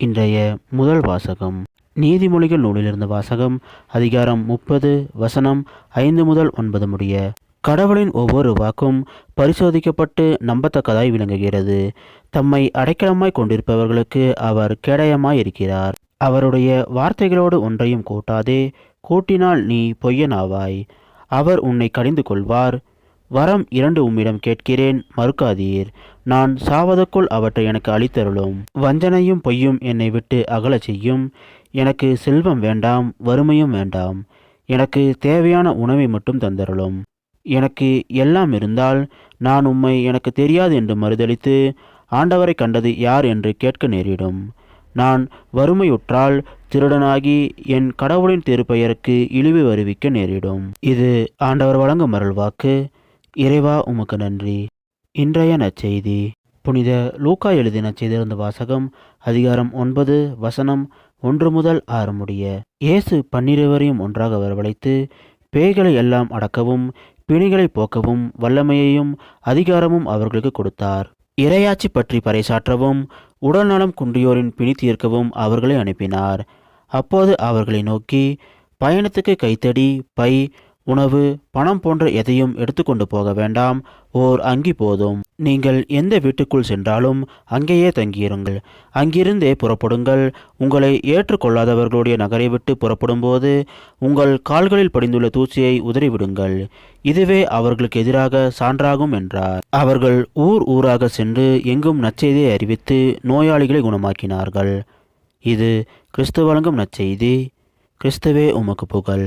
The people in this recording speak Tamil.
இன்றைய முதல் வாசகம் நீதிமொழிகள் நூலிலிருந்து வாசகம். அதிகாரம் 30 வசனம் 5 முதல் 9 முடிய. கடவுளின் ஒவ்வொரு வாக்கும் பரிசோதிக்கப்பட்டு நம்பத்தக்கதாய் விளங்குகிறது. தம்மை அடைக்கலமாய் கொண்டிருப்பவர்களுக்கு அவர் கேடயமாய் இருக்கிறார். அவருடைய வார்த்தைகளோடு ஒன்றையும் கூட்டாதே, கூட்டினால் நீ பொய்யனாவாய். அவர் உன்னை கடிந்து கொள்வார். வரம் 2 உம்மிடம் கேட்கிறேன், மறுக்காதீர். நான் சாவதற்குள் அவற்றை எனக்கு அளித்தருளும். வஞ்சனையும் பொய்யும் என்னை விட்டு அகலச் செய்யும். எனக்கு செல்வம் வேண்டாம், வறுமையும் வேண்டாம். எனக்கு தேவையான உணவை மட்டும் தந்தருளும். எனக்கு எல்லாம் இருந்தால் நான் உம்மை எனக்கு தெரியாது என்று மறுதலித்து ஆண்டவரை கண்டது யார் என்று கேட்க நேரிடும். நான் வறுமையுற்றால் திருடனாகி என் கடவுளின் திருப்பெயருக்கு இழிவு வருவிக்க நேரிடும். இது ஆண்டவர் வழங்கும் அருள்வாக்கு. இறைவா உமக்கு நன்றி. இன்றைய நற்செய்தி புனித லூக்கா எழுதிய நற்செய்தியிலிருந்து வாசகம். அதிகாரம் 9 வசனம் 1 முதல் 6 முடிய. இயேசு 12 ஒன்றாக வரவழைத்து பேய்களை எல்லாம் அடக்கவும் பிணிகளை போக்கவும் வல்லமையையும் அதிகாரமும் அவர்களுக்கு கொடுத்தார். இறையாட்சி பற்றி பறைசாற்றவும் உடல்நலம் குன்றியோரின் பிணி தீர்க்கவும் அவர்களை அனுப்பினார். அப்போது அவர்களை நோக்கி, பயணத்துக்கு கைத்தடி, பை, உணவு, பணம் போன்ற எதையும் எடுத்துக்கொண்டு போக வேண்டாம். ஓர் அங்கி போதும். நீங்கள் எந்த வீட்டுக்குள் சென்றாலும் அங்கேயே தங்கியிருங்கள். அங்கிருந்தே புறப்படுங்கள். உங்களை ஏற்றுக்கொள்ளாதவர்களுடைய நகரை விட்டு புறப்படும்போது உங்கள் கால்களில் படிந்துள்ள தூசியை உதறிவிடுங்கள். இதுவே அவர்களுக்கு எதிராக சான்றாகும் என்றார். அவர்கள் ஊர் ஊராக சென்று எங்கும் நற்செய்தியை அறிவித்து நோயாளிகளை குணமாக்கினார்கள். இது கிறிஸ்து வழங்கும் நற்செய்தி. கிறிஸ்துவே உமக்கு புகழ்.